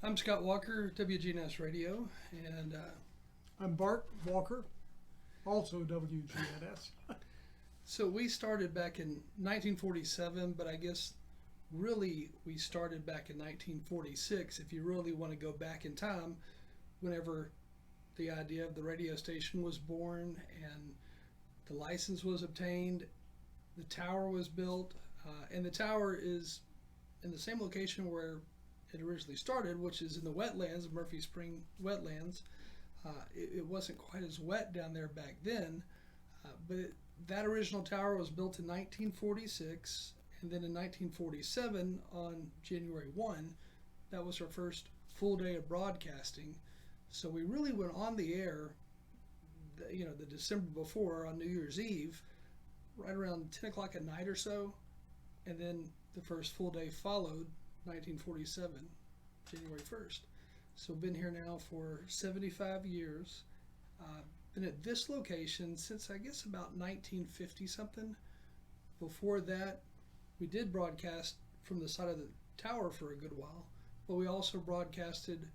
I'm Scott Walker, WGNS Radio, and I'm Bart Walker, also WGNS. so we started back in 1947, but I guess really we started back in 1946, if you really want to go back in time, whenever the idea of the radio station was born and the license was obtained, the tower was built, and the tower is in the same location where it originally started, which is in the wetlands, Murphy Spring wetlands. It wasn't quite as wet down there back then, but that original tower was built in 1946, and then in 1947, on January 1, that was our first full day of broadcasting. So we really went on the air, the December before, on New Year's Eve, right around 10 o'clock at night or so, and then the first full day followed 1947, January 1st. So been here now for 75 years. Been at this location since I guess about 1950 something. Before that, we did broadcast from the side of the tower for a good while, but we also broadcasted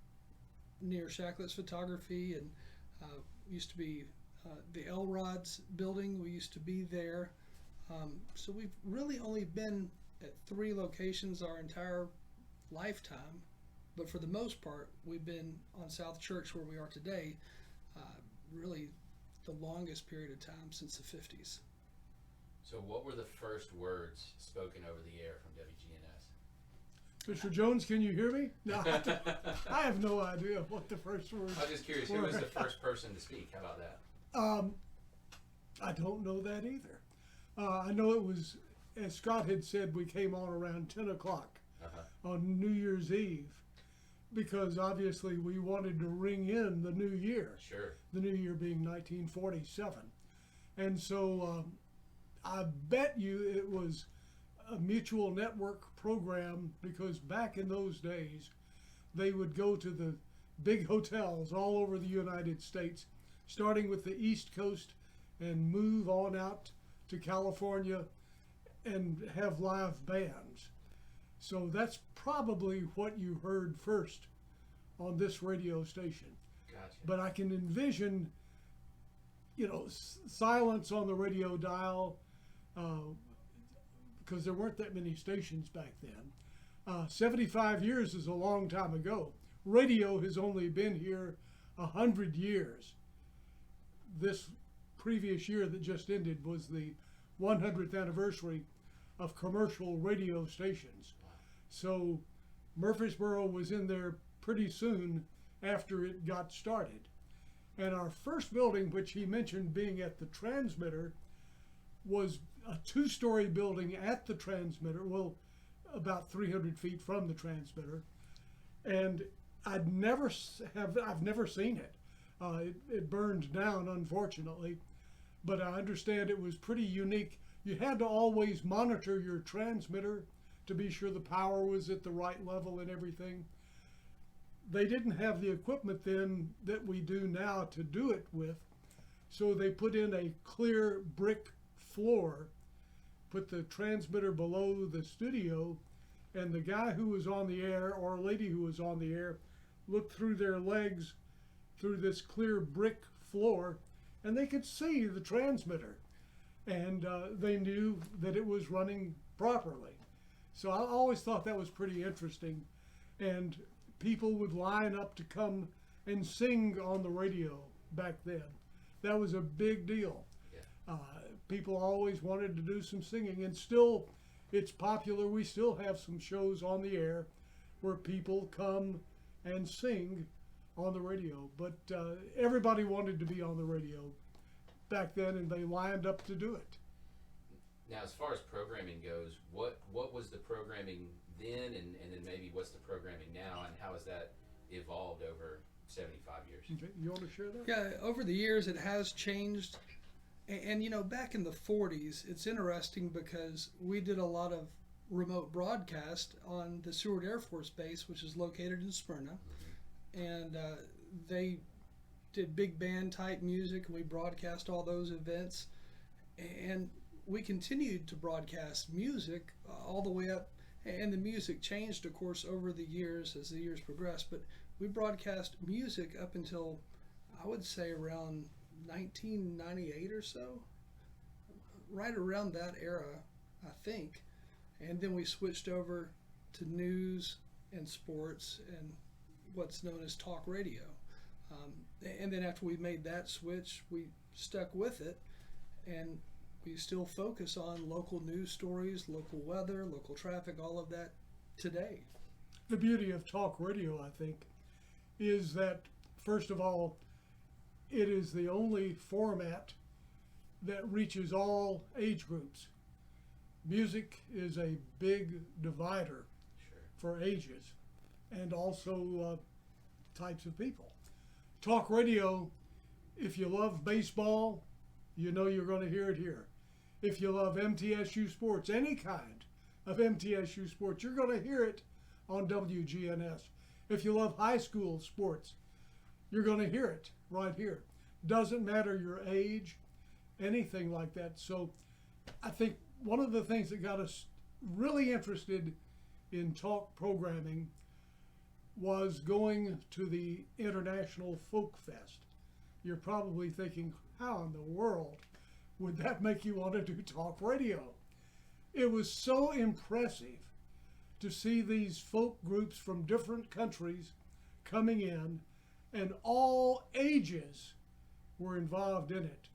near Shacklett's Photography, and used to be the Elrod's building. We used to be there. So we've really only been at 3 locations our entire lifetime, but for the most part we've been on South Church where we are today, really the longest period of time since the 50s. So what were the first words spoken over the air from WGNS? Mr. Jones, can you hear me? No, I have no idea what the first words I was just curious, who was the first person to speak? How about that? I don't know that either. I know it was, as Scott had said, we came on around 10 o'clock on New Year's Eve, because obviously we wanted to ring in the new year. Sure. The new year being 1947. And so I bet you it was a mutual network program, because back in those days they would go to the big hotels all over the United States, starting with the East Coast and move on out to California and have live bands. So that's probably what you heard first on this radio station. Gotcha. But I can envision, silence on the radio dial, because there weren't that many stations back then. 75 years is a long time ago. Radio has only been here 100 years. This previous year that just ended was the 100th anniversary of commercial radio stations. So Murfreesboro was in there pretty soon after it got started. And our first building, which he mentioned being at the transmitter, was a 2-story building at the transmitter, well, about 300 feet from the transmitter. And I've never seen it. It burned down, unfortunately, but I understand it was pretty unique. You had to always monitor your transmitter to be sure the power was at the right level and everything. They didn't have the equipment then that we do now to do it with, so they put in a clear brick floor, put the transmitter below the studio, and the guy who was on the air, or lady who was on the air, looked through their legs through this clear brick floor, and they could see the transmitter, and they knew that it was running properly. So I always thought that was pretty interesting, and people would line up to come and sing on the radio back then. That was a big deal. Yeah. People always wanted to do some singing, and still it's popular. We still have some shows on the air where people come and sing on the radio, but everybody wanted to be on the radio back then, and they lined up to do it. Now, as far as programming goes, what was the programming then, and then maybe what's the programming now, and how has that evolved over 75 years? Okay, you want to share that? Yeah, over the years it has changed. And back in the 40s, it's interesting because we did a lot of remote broadcast on the Seward Air Force Base, which is located in Smyrna. And they did big band type music, and we broadcast all those events. And we continued to broadcast music all the way up And the music changed, of course, over the years as the years progressed. But we broadcast music up until, I would say, around 1998 or so, right around that era, I think. And then we switched over to news and sports and what's known as talk radio. And then after we made that switch, we stuck with it, and we still focus on local news stories, local weather, local traffic, all of that today. The beauty of talk radio, I think, is that, first of all, it is the only format that reaches all age groups. Music is a big divider for ages and also types of people. Talk radio, if you love baseball, you know you're going to hear it here. If you love MTSU sports, any kind of MTSU sports, you're going to hear it on WGNS. If you love high school sports, you're going to hear it right here. Doesn't matter your age, anything like that. So I think one of the things that got us really interested in talk programming was going to the International Folk Fest. You're probably thinking, how in the world would that make you want to do talk radio? It was so impressive to see these folk groups from different countries coming in, and all ages were involved in it.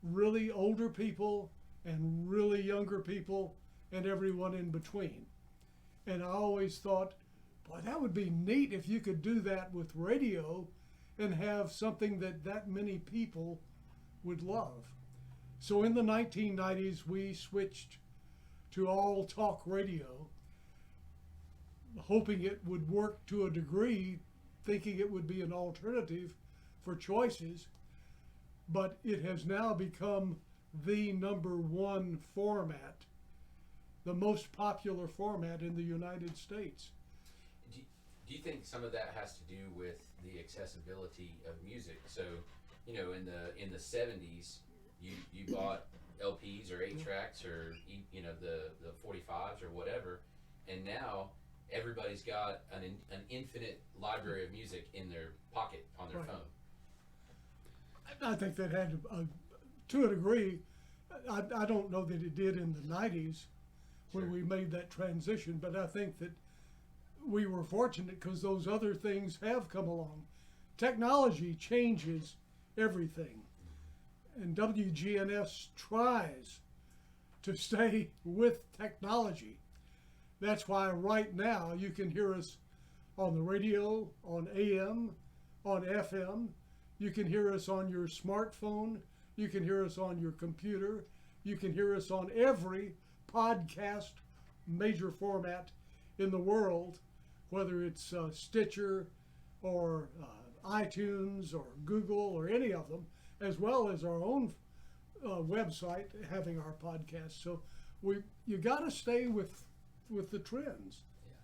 Really older people and really younger people and everyone in between. And I always thought, boy, that would be neat if you could do that with radio and have something that many people would love. So in the 1990s, we switched to all talk radio, hoping it would work to a degree, thinking it would be an alternative for choices, but it has now become the #1 format, the most popular format in the United States. Do you think some of that has to do with the accessibility of music? So, you know, in the 70s, you bought LPs or 8-tracks or, you know, the 45s or whatever, and now everybody's got an infinite library of music in their pocket on their phone. I think that had, to a degree, I don't know that it did in the 90s when we made that transition, but I think that we were fortunate because those other things have come along. Technology changes everything, and WGNS tries to stay with technology. That's why right now you can hear us on the radio, on AM, on FM. You can hear us on your smartphone. You can hear us on your computer. You can hear us on every podcast major format in the world, whether it's Stitcher or iTunes or Google or any of them, as well as our own website having our podcast. So you got to stay with the trends. Yeah.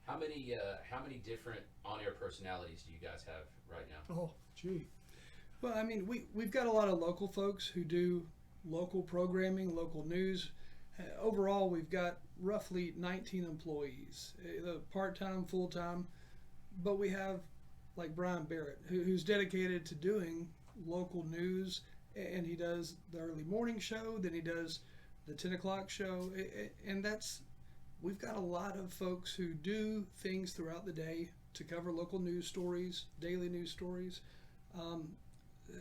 How many different on-air personalities do you guys have right now? Oh, gee. Well, I mean, we've got a lot of local folks who do local programming, local news. Overall, we've got roughly 19 employees, part-time, full-time, but we have like Brian Barrett, who's dedicated to doing local news, and he does the early morning show, then he does the 10 o'clock show, and we've got a lot of folks who do things throughout the day to cover local news stories, daily news stories.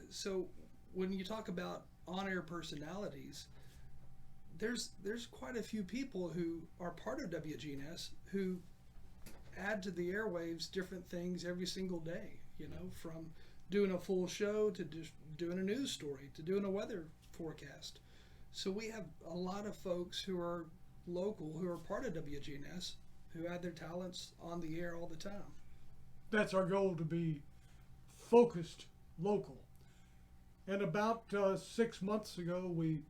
So when you talk about on-air personalities, there's quite a few people who are part of WGNS who add to the airwaves different things every single day, you know, from doing a full show to just doing a news story to doing a weather forecast. So we have a lot of folks who are local, who are part of WGNS, who add their talents on the air all the time. That's our goal, to be focused local. And about 6 months ago, we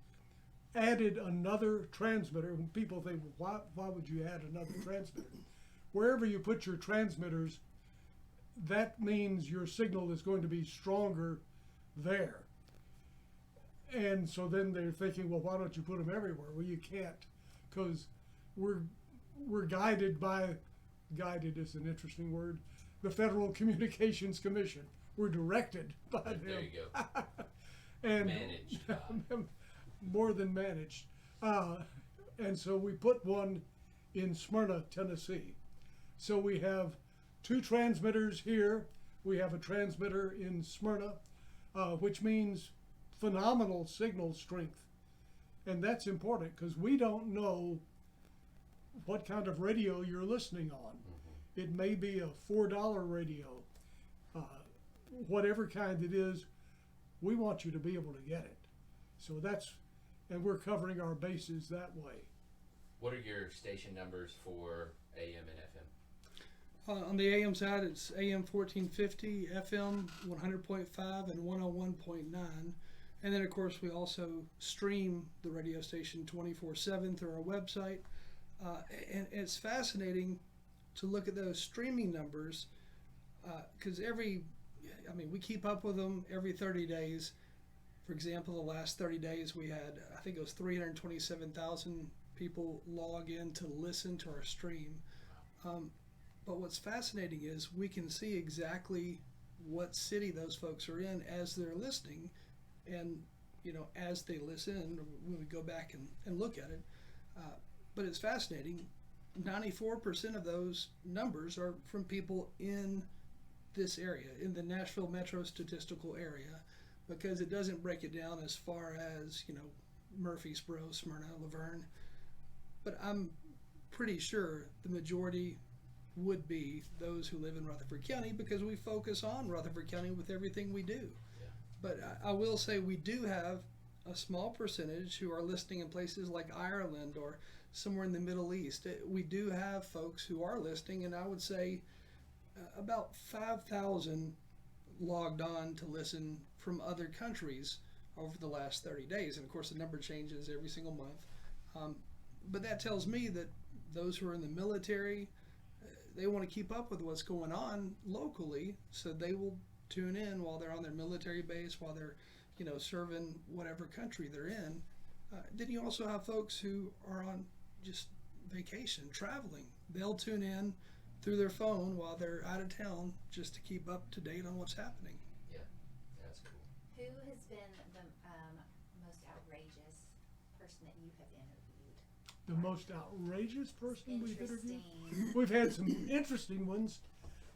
added another transmitter. When people think, well, why would you add another transmitter? Wherever you put your transmitters, that means your signal is going to be stronger there. And so then they're thinking, well, why don't you put them everywhere? Well, you can't, because we're guided by, guided is an interesting word, the Federal Communications Commission. We're directed by them. There you go. And Managed. more than managed. And so we put one in Smyrna, Tennessee. So we have 2 transmitters here. We have a transmitter in Smyrna, which means phenomenal signal strength. And that's important because we don't know what kind of radio you're listening on. Mm-hmm. It may be a $4 radio. Whatever kind it is, we want you to be able to get it. So and we're covering our bases that way. What are your station numbers for AM and FM? On the AM side, it's AM 1450, FM 100.5, and 101.9. And then, of course, we also stream the radio station 24/7 through our website. And it's fascinating to look at those streaming numbers because we keep up with them every 30 days. For example, the last 30 days we had, I think it was 327,000 people log in to listen to our stream. But what's fascinating is we can see exactly what city those folks are in as they're listening. And, as they listen, when we go back and look at it. But it's fascinating. 94% of those numbers are from people in this area, in the Nashville metro statistical area, because it doesn't break it down as far as, Murfreesboro, Smyrna, Laverne. But I'm pretty sure the majority would be those who live in Rutherford County because we focus on Rutherford County with everything we do. Yeah. But I will say we do have a small percentage who are listening in places like Ireland or somewhere in the Middle East. We do have folks who are listening, and I would say about 5,000 logged on to listen from other countries over the last 30 days. And of course the number changes every single month. But that tells me that those who are in the military, they want to keep up with what's going on locally, so they will tune in while they're on their military base, while they're serving whatever country they're in. Then you also have folks who are on just vacation, traveling. They'll tune in through their phone while they're out of town just to keep up to date on what's happening. Yeah, that's cool. Who has been the most outrageous person that you have interviewed? The most outrageous person we've interviewed? Interesting. We've had some interesting ones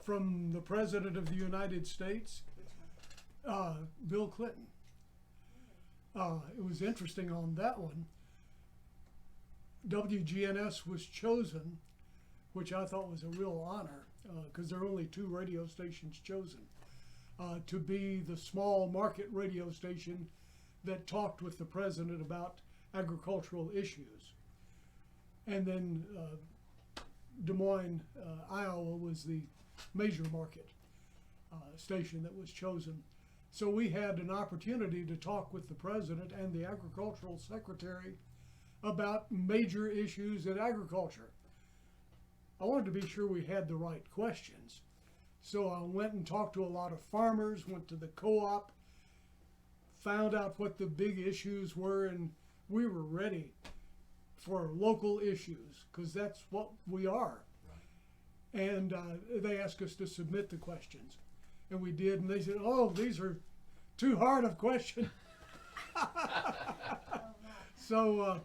from the President of the United States, Which one? Bill Clinton. It was interesting on that one. WGNS was chosen, which I thought was a real honor, because there are only 2 radio stations chosen, to be the small market radio station that talked with the president about agricultural issues. And then Des Moines, Iowa was the major market station that was chosen. So we had an opportunity to talk with the president and the agricultural secretary about major issues in agriculture. I wanted to be sure we had the right questions. So I went and talked to a lot of farmers, went to the co-op, found out what the big issues were, and we were ready for local issues, because that's what we are. Right. And they asked us to submit the questions. And we did, and they said, "Oh, these are too hard of questions." So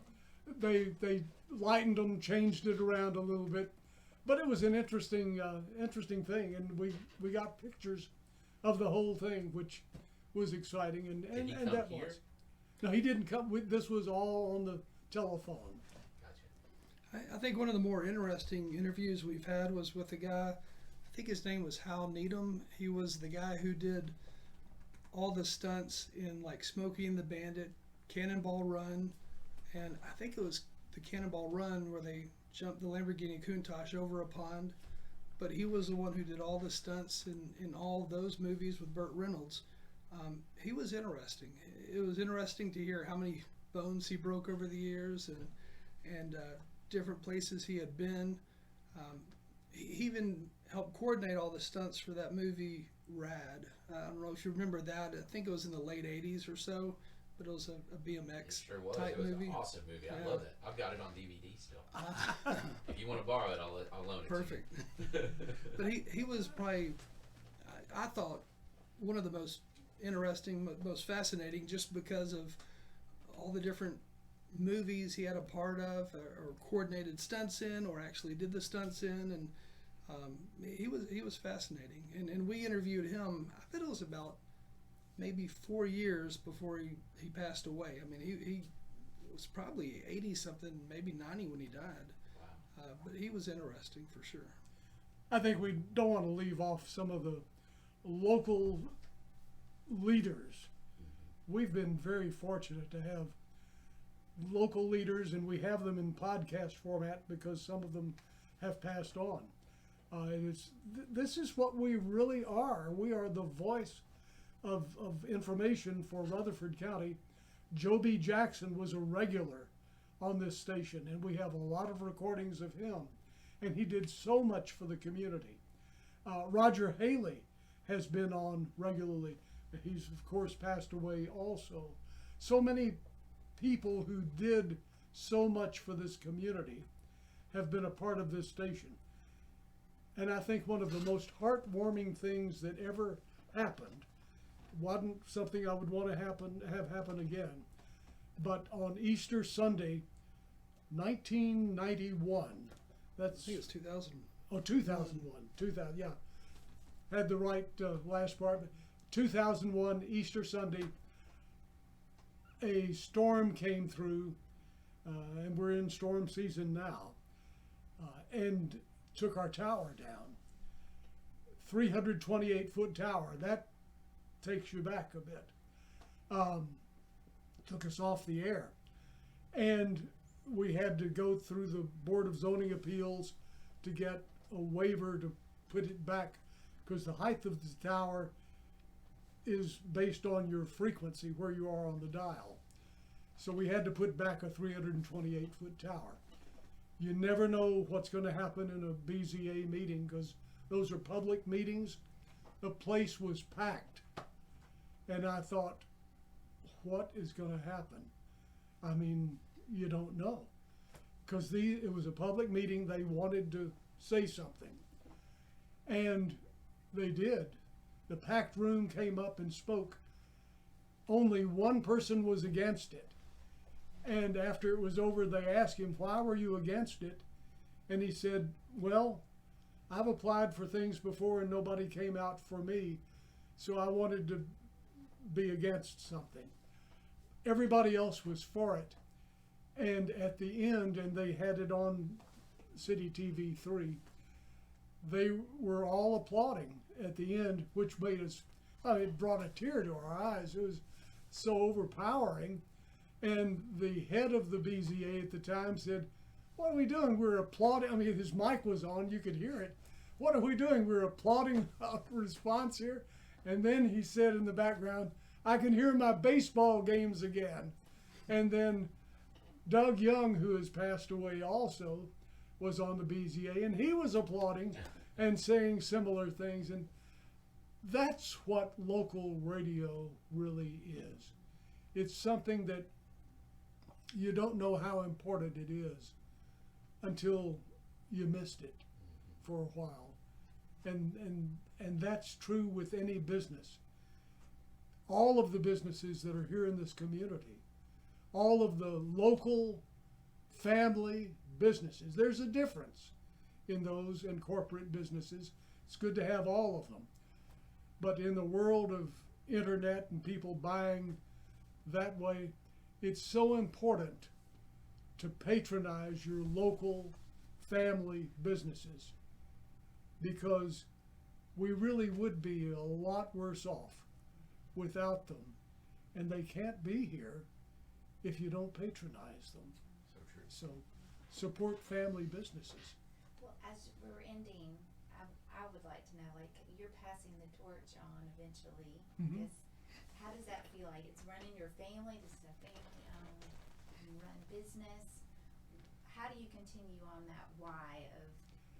they lightened them, changed it around a little bit, but it was an interesting thing, and we got pictures of the whole thing, which was exciting, and Did he and come that here? was. No, he didn't come. This was all on the telephone. Gotcha. I think one of the more interesting interviews we've had was with a guy, I think his name was Hal Needham. He was the guy who did all the stunts in like Smokey and the Bandit, Cannonball Run, and I think it was the Cannonball Run where they jumped the Lamborghini Countach over a pond. But he was the one who did all the stunts in all those movies with Burt Reynolds. He was interesting. It was interesting to hear how many bones he broke over the years and different places he had been. He even helped coordinate all the stunts for that movie Rad. I don't know if you remember that. I think it was in the late 80s or so. but it was a BMX It sure was. type It was movie. an awesome movie. I Yeah. love it. I've got it on DVD still. If you want to borrow it, I'll loan it Perfect. to you. But he was probably, I thought, one of the most interesting, most fascinating, just because of all the different movies he had a part of, or coordinated stunts in, or actually did the stunts in, and he was fascinating. And we interviewed him. I bet it was about maybe 4 years before he passed away. I mean, he was probably 80 something, maybe 90 when he died. Wow. But he was interesting for sure. I think we don't want to leave off some of the local leaders. We've been very fortunate to have local leaders, and we have them in podcast format because some of them have passed on. And this is what we really are. We are the voice of information for Rutherford County. Joe B. Jackson was a regular on this station, and we have a lot of recordings of him. And he did so much for the community. Roger Haley has been on regularly. He's, of course, passed away also. So many people who did so much for this community have been a part of this station. And I think one of the most heartwarming things that ever happened, wasn't something I would want to have happen again, but on Easter Sunday, 1991, I think it's 2000. Oh, 2001. 2000, yeah. Had the right last part. 2001, Easter Sunday, a storm came through, and we're in storm season now, and took our tower down. 328-foot tower. That takes you back a bit. Took us off the air. And we had to go through the Board of Zoning Appeals to get a waiver to put it back, because the height of the tower is based on your frequency, where you are on the dial. So we had to put back a 328-foot tower. You never know what's going to happen in a BZA meeting, because those are public meetings. The place was packed. And I thought, what is going to happen? I mean, you don't know. Because it was a public meeting, they wanted to say something. And they did. The packed room came up and spoke. Only one person was against it. And after it was over, they asked him, why were you against it? And he said, well, I've applied for things before and nobody came out for me, so I wanted to be against something. Everybody else was for it. And at the end, and they had it on City TV 3, they were all applauding at the end, which made us, it brought a tear to our eyes. It was so overpowering. And the head of the BZA at the time said, what are we doing? We're applauding. I mean, his mic was on, you could hear it. What are we doing? We're applauding a response here. And then he said in the background, I can hear my baseball games again. And then Doug Young, who has passed away also, was on the BZA, and he was applauding and saying similar things. And that's what local radio really is. It's something that you don't know how important it is until you missed it for a while. And that's true with any business. All of the businesses that are here in this community, all of the local family businesses, there's a difference in those and corporate businesses. It's good to have all of them. But in the world of internet and people buying that way, it's so important to patronize your local family businesses, because we really would be a lot worse off without them. And they can't be here if you don't patronize them. So true. So support family businesses. Well, as we're ending, I would like to know, like, you're passing the torch on eventually. Mhm. How does that feel like? It's running your family? This is a family-owned, you run business. How do you continue on that why of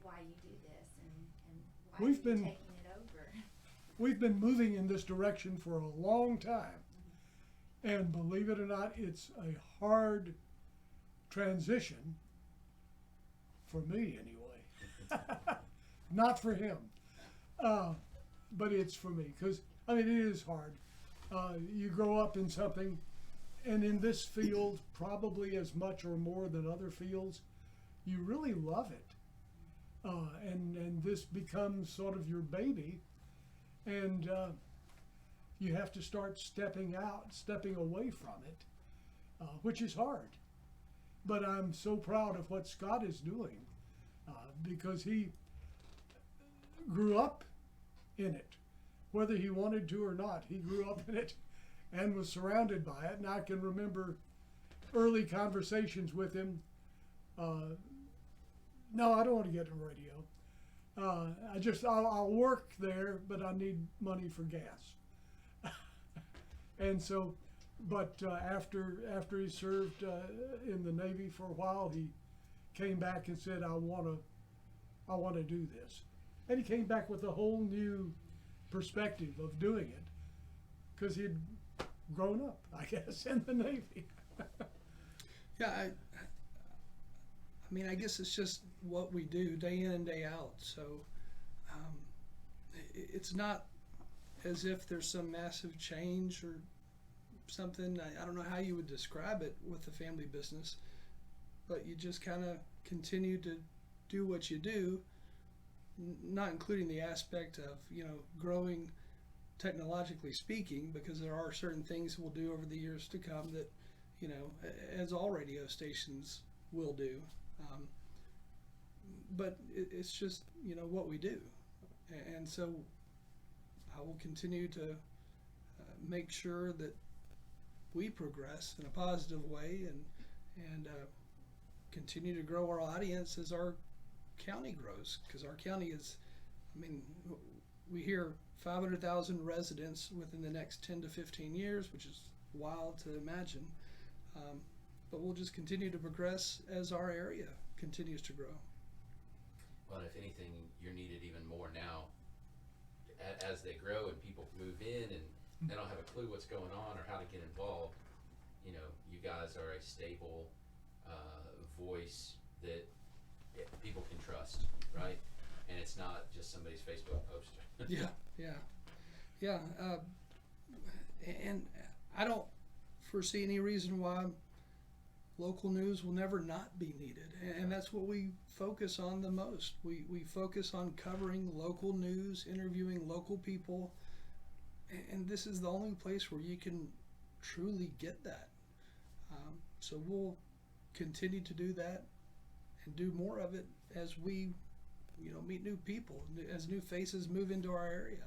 why you do this and why We've are you been- taking it over? We've been moving in this direction for a long time. And believe it or not, it's a hard transition for me anyway. Not for him, but it's for me, because I mean, it is hard. You grow up in something, and in this field, probably as much or more than other fields, you really love it. And this becomes sort of your baby, and you have to start stepping away from it, which is hard. But I'm so proud of what Scott is doing, because he grew up in it. Whether he wanted to or not, he grew up in it and was surrounded by it. And I can remember early conversations with him. No, I don't want to get in radio. I'll work there, but I need money for gas. And so, but after he served in the Navy for a while, he came back and said, I want to do this. And he came back with a whole new perspective of doing it, because he'd grown up, I guess, in the Navy. Yeah, I mean, I guess it's just what we do day in and day out. So it's not as if there's some massive change or something. I don't know how you would describe it with the family business, but you just kind of continue to do what you do, not including the aspect of, growing technologically speaking, because there are certain things we'll do over the years to come that, as all radio stations will do. But it's just, what we do. And so I will continue to make sure that we progress in a positive way and continue to grow our audience as our county grows, because our county is, we hear 500,000 residents within the next 10 to 15 years, which is wild to imagine. But we'll just continue to progress as our area continues to grow. Well, if anything, you're needed even more now as they grow and people move in and they don't have a clue what's going on or how to get involved. You guys are a stable voice that people can trust, right? And it's not just somebody's Facebook poster. Yeah. And I don't foresee any reason why local news will never not be needed, and that's what we focus on the most. We focus on covering local news, interviewing local people, and this is the only place where you can truly get that. So we'll continue to do that and do more of it as we meet new people, as new faces move into our area.